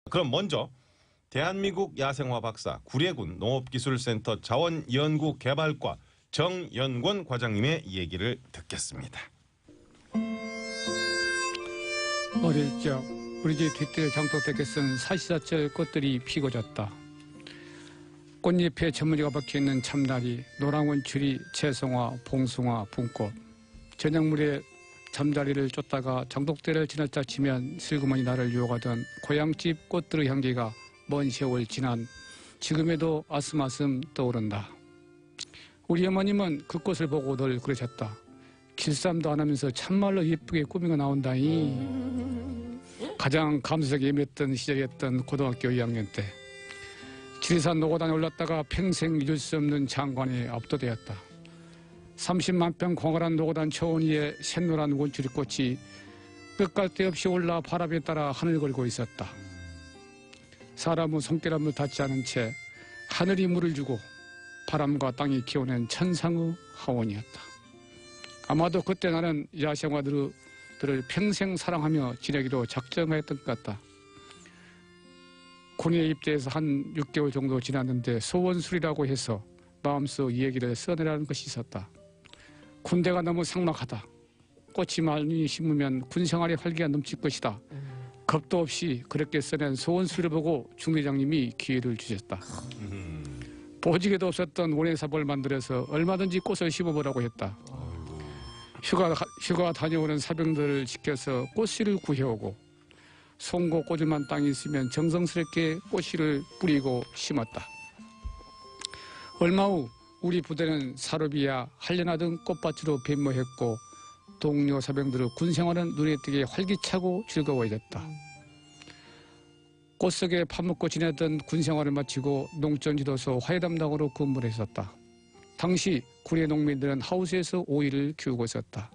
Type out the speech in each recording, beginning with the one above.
그럼 먼저 대한민국 야생화 박사 구례군 농업기술센터 자원연구개발과 정연권 과장님의 얘기를 듣겠습니다. 어릴 적 우리 집 뒷뜰 장독대에 쓴 사시사철 꽃들이 피고 졌다. 꽃잎에 전무지가 박혀있는 참나리, 노랑원추리, 채송화, 봉숭아, 붕꽃. 저녁물에 잠자리를 쫓다가 장독대를 지나쳐 치면 슬그머니 나를 유혹하던 고향집 꽃들의 향기가 먼 세월 지난 지금에도 아슴아슴 떠오른다. 우리 어머님은 그 꽃을 보고 늘 그러셨다. 길쌈도 안 하면서 참말로 예쁘게 꾸미고 나온다니. 가장 감수성이 예민했던 시절이었던 고등학교 2학년 때 지리산 노고단에 올랐다가 평생 잊을 수 없는 장관에 압도되었다. 30만 평 광활한 노고단 초원 위에 샛노란 원추리꽃이 끝갈 데 없이 올라 바람에 따라 하늘 걸고 있었다. 사람은 손가락을 닿지 않은 채 하늘이 물을 주고 바람과 땅이 키워낸 천상의 하원이었다. 아마도 그때 나는 야생화들을 평생 사랑하며 지내기로 작정했던 것 같다. 군에 입대해서 한 6개월 정도 지났는데 소원술이라고 해서 마음속 이 얘기를 써내라는 것이 있었다. 군대가 너무 삭막하다. 꽃이 많이 심으면 군생활의 활기가 넘칠 것이다. 겁도 없이 그렇게 써낸 소원술을 보고 중대장님이 기회를 주셨다. 보지개도 없었던 원예삽을 만들어서 얼마든지 꽃을 심어보라고 했다. 휴가 다녀오는 사병들을 지켜서 꽃씨를 구해오고 송고 꽂을만 땅이 있으면 정성스럽게 꽃씨를 뿌리고 심었다. 얼마 후 우리 부대는 사루비야 한려나등 꽃밭으로 변모했고 동료 사병들의 군생활은 눈에 띄게 활기차고 즐거워졌다. 꽃 속에 파묻고 지내던 군생활을 마치고 농촌지도소 화훼담당으로 근무를 했었다. 당시 군의 농민들은 하우스에서 오이를 키우고 있었다.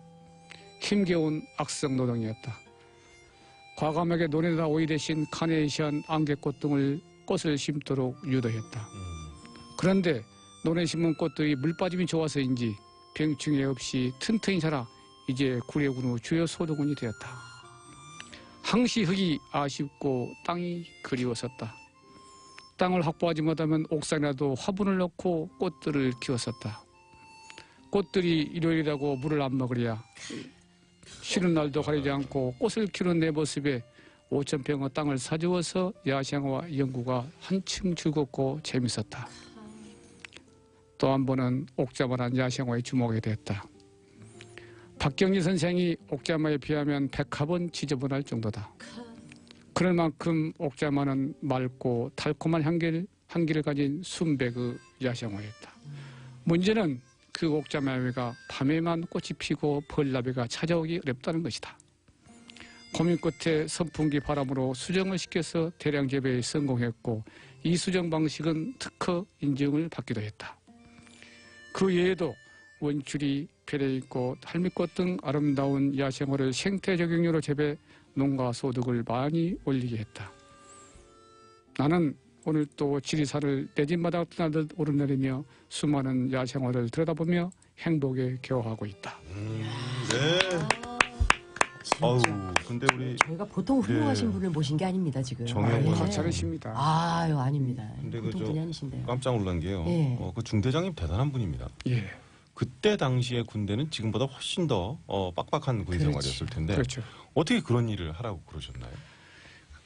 힘겨운 악성 노동이었다. 과감하게 논에다 오이 대신 카네이션, 안개꽃 등을 꽃을 심도록 유도했다. 그런데 논에 심은 꽃들이 물빠짐이 좋아서인지 병충해 없이 튼튼히 자라 이제 구례군의 주요 소득원이 되었다. 항시 흙이 아쉽고 땅이 그리웠었다. 땅을 확보하지 못하면 옥상이라도 화분을 넣고 꽃들을 키웠었다. 꽃들이 일요일이라고 물을 안 먹으랴 쉬는 날도 가리지 않고 꽃을 키우는 내 모습에 5,000평의 땅을 사주어서 야생화 연구가 한층 즐겁고 재밌었다. 또 한 번은 옥자만한 야생화에 주목하게 됐다. 박경리 선생이 옥자마에 비하면 100합은 지저분할 정도다. 그럴 만큼 옥자마는 맑고 달콤한 향기를 가진 순백의 야생화였다. 문제는 그 옥자마가 밤에만 꽃이 피고 벌나베가 찾아오기 어렵다는 것이다. 고민 끝에 선풍기 바람으로 수정을 시켜서 대량 재배에 성공했고 이 수정 방식은 특허 인증을 받기도 했다. 그 외에도 원추리, 페레이꽃, 할미꽃 등 아름다운 야생화를 생태 적용료로 재배, 농가 소득을 많이 올리게 했다. 나는 오늘 또 지리산을 내 집마다 떠나듯 오르내리며 수많은 야생화를 들여다보며 행복에 겨워하고 있다. 네. 아우, 근데 우리 저희가 보통 훌륭하신 분을 모신 게 아닙니다 지금. 정연권 박찬이십니다. 아유 아닙니다. 근데 보통 분이 아니신데요. 깜짝 놀란 게요. 예. 그 중대장님 대단한 분입니다. 예, 그때 당시의 군대는 지금보다 훨씬 더 빡빡한 군 생활이었을 텐데 그렇죠. 어떻게 그런 일을 하라고 그러셨나요?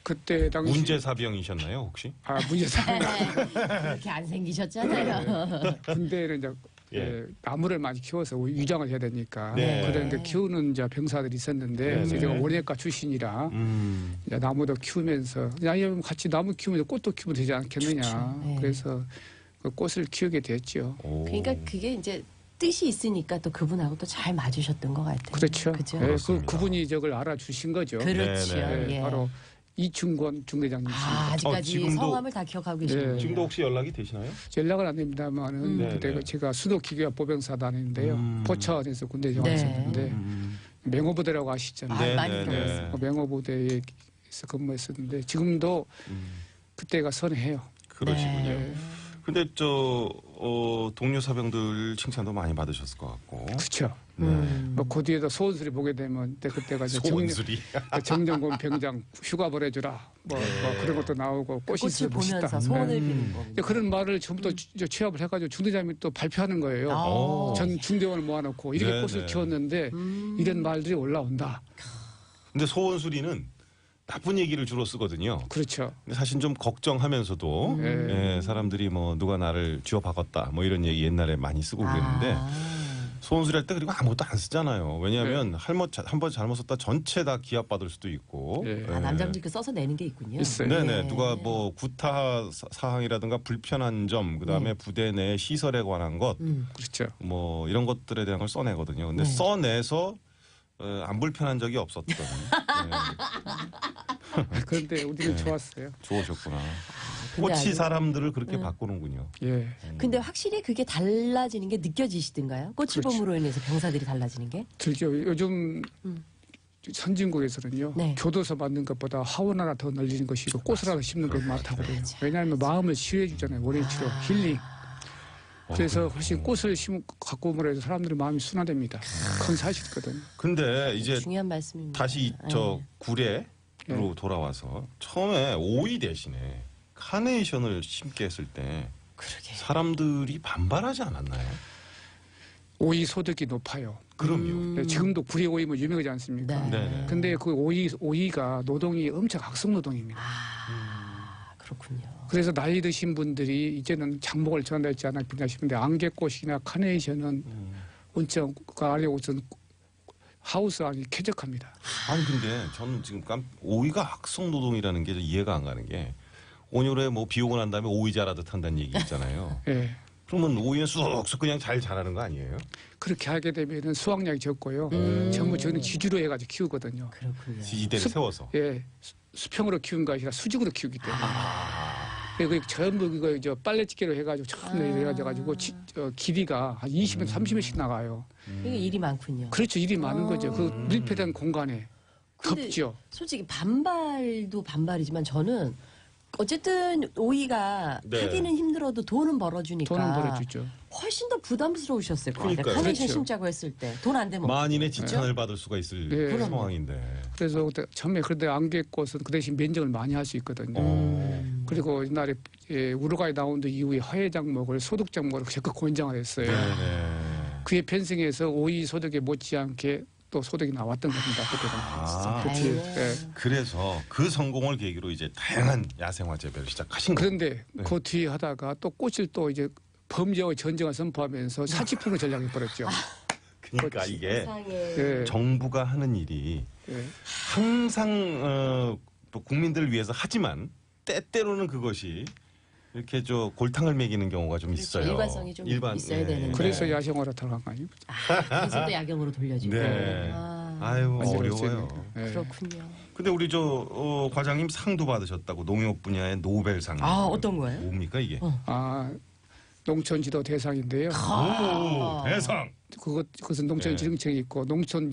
그때 당시 문제사병이셨나요 혹시? 문제사병. 그렇게 안 생기셨잖아요. 군대는 이제 예. 나무를 많이 키워서 유장을 해야 되니까 네. 그런 게 키우는 이제 병사들이 있었는데 네. 제가 원예과 출신이라 이제 나무도 키우면서 아니면 같이 나무 키우면서 꽃도 키우면 되지 않겠느냐. 그렇죠. 네. 그래서 그 꽃을 키우게 됐죠. 오. 그러니까 그게 이제 뜻이 있으니까 또 그분하고 또 잘 맞으셨던 것 같아요. 그렇죠. 그죠? 네, 그렇습니다. 그분이 저걸 알아주신 거죠. 그렇죠. 네, 네, 예. 바로 이충권 중대장님이십니다. 아직까지 지금도- 성함을 다 기억하고 계시네요. 예. 지금도 혹시 연락이 되시나요? 연락은 안 됩니다만은 네, 그때 네. 제가 수도기계화 보병사단인데요. 포천에서 군대 네. 생활했었는데 맹호부대라고 아시잖아요. 네, 많이 네, 들어봤어요. 네. 맹호부대에서 근무했었는데 지금도 그때가 선해요. 그러시군요. 네. 근데 동료 사병들 칭찬도 많이 받으셨을 것 같고. 그렇죠. 뭐그 뒤에도 소원술이 보게 되면 그때가 이제 소원술이. 정정권 병장 휴가 보내주라 뭐 그런 것도 나오고 꽃이 꽃을 있어 멋있다. 보면서 소원을 비는 거. 네. 그런 말을 전부 다 취합을 해가지고 중대장이 또 발표하는 거예요. 아. 전 중대원을 모아놓고 이렇게 네, 꽃을 네. 키웠는데 이런 말들이 올라온다. 근데 소원술이는 나쁜 얘기를 주로 쓰거든요. 그렇죠. 근데 사실 좀 걱정하면서도 예, 사람들이 뭐 누가 나를 쥐어박았다 뭐 이런 얘기 옛날에 많이 쓰고 그랬는데 소원술 할 때 그리고 아무것도 안 쓰잖아요. 왜냐하면 한번 잘못 썼다 전체 다 기합받을 수도 있고. 예. 아, 남자분들 그 써서 내는 게 있군요. 있어요. 네네. 네. 누가 뭐 구타 사항이라든가 불편한 점, 그다음에 부대 내 시설에 관한 것, 그렇죠. 뭐 이런 것들에 대한 걸 써내거든요. 근데 네. 써내서 안 불편한 적이 없었던. 네. 그런데 우리는 좋았어요. 좋으셨구나. 근데 꽃이 아주- 사람들을 그렇게 바꾸는군요. 예. 근데 확실히 그게 달라지는 게 느껴지시던가요? 꽃일봄으로 인해서 병사들이 달라지는 게? 들죠. 요즘 선진국에서는요. 네. 교도소 만든 것보다 하원 하나 더 늘리는 것이고 꽃을 하나 심는 게 많다고 그래요. 왜냐하면 마음을 치유해 주잖아요. 원인 치료, 힐링. 그래서 훨씬 꽃을 가꾸므로 해서 사람들의 마음이 순화됩니다. 큰 사실이거든요. 근데 이제 중요한 말씀입니다. 다시 저 네. 구례로 돌아와서 처음에 오이 대신에 카네이션을 심게 했을 때 그러게. 사람들이 반발하지 않았나요? 오이 소득이 높아요. 그럼요. 네, 지금도 구리 오이 뭐 유명하지 않습니까? 네. 네네. 근데 그 오이가 노동이 엄청 악성 노동입니다. 아, 그렇군요. 그래서 나이 드신 분들이 이제는 장목을 전한다 했지 않았겠냐 싶은데 안개꽃이나 카네이션은 온천가 아래 옷은 하우스 안이 쾌적합니다. 아니 근데 저는 지금 오이가 악성 노동이라는 게 이해가 안 가는 게 온열에 뭐 비 오고 난 다음에 오이 자라듯 한다는 얘기 있잖아요. 예. 그러면 오이는 쑥쑥 그냥 잘 자라는 거 아니에요? 그렇게 하게 되면 수확량이 적고요. 전부 저는 지주로 해가지고 키우거든요. 그렇군요. 지지대를 세워서. 예. 수평으로 키운 거 아니라 수직으로 키우기 때문에. 그리고 전부 그거 이제 빨래집게로 해가지고 처음 해가지고 길이가 한 20m, 30m씩 나가요. 이게 일이 많군요. 그렇죠. 일이 많은 거죠. 그 밀폐된 공간에 근데 덥죠. 솔직히 반발도 반발이지만 저는 어쨌든 오이가 네. 하기는 힘들어도 돈은 벌어주니까 돈은 벌어주죠. 훨씬 더 부담스러우셨을 거예요. 그러니까요. 카네이션 그렇죠. 심자고 했을 때 돈 안 되면 만인의 지천을 받을 수가 있을 네. 상황인데. 그래서 그때 처음에 그런데 안개꽃은 그 대신 면적을 많이 할 수 있거든요. 그리고 옛날에 우루과이 라운드 이후에 화해 장목을 소득 장목으로 적극 권장을 했어요. 네네. 그에 편승해서 오이 소득에 못지않게 또 소득이 나왔던 겁니다. 아, 그때는. 아이고. 예. 그래서 그 성공을 계기로 이제 다양한 야생화 재배를 시작하신 거예요. 그런데 그 뒤에 하다가 또 꽃을 또 이제 범죄와 전쟁을 선포하면서 사치품을 전략해 버렸죠. 그러니까 이게 세상에. 예. 정부가 하는 일이 예. 항상 또 국민들을 위해서 하지만 때때로는 그것이 이렇게 저 골탕을 먹이는 경우가 좀 그렇죠. 있어요. 일관성이 좀 있어야 되는데. 그래서 야생화로 들어간 거 아닙니까? 그래서 또 야경으로 돌려주고. 네. 아, 아유 완전 어려워요. 예. 그렇군요. 근데 우리 저 과장님 상도 받으셨다고 농협 분야의 노벨상. 아, 어떤 거예요? 뭡니까 이게? 아 농촌 지도 대상인데요. 오 대상. 그것은 농촌 네. 지능청이 있고 농촌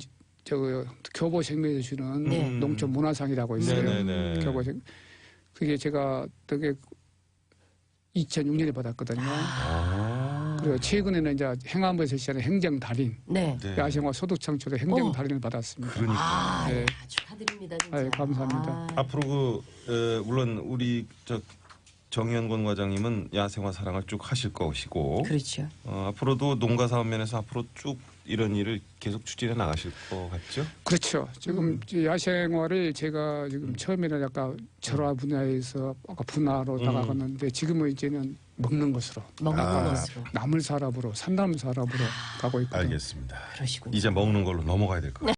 교보 생명에서 주는 네. 농촌 문화상이라고 있어요. 네네네. 교보생 그게 제가 되게 2006년에 받았거든요. 아. 그리고 최근에는 이제 행안부에서 시작하는 행정 달인 네. 네. 야생화 소득 창출의 행정 달인을 받았습니다. 그러니까. 아, 네. 축하드립니다, 진짜. 아유, 감사합니다. 아, 앞으로 물론 우리 저 정현권 과장님은 야생화 사랑을 쭉 하실 것이고 그렇죠. 앞으로도 농가 사업 면에서 앞으로 쭉 이런 일을 계속 추진해 나가실 것 같죠? 그렇죠. 지금 이제 야생화를 제가 지금 처음에는 약간 절화 분야에서 아까 분화로 나가갔는데 지금은 이제는 먹는 것으로 먹는 것으로. 나물 사람으로 산나물 사람으로 가고 있거든요. 알겠습니다. 그러시군요. 이제 먹는 걸로 넘어가야 될 것 같아요.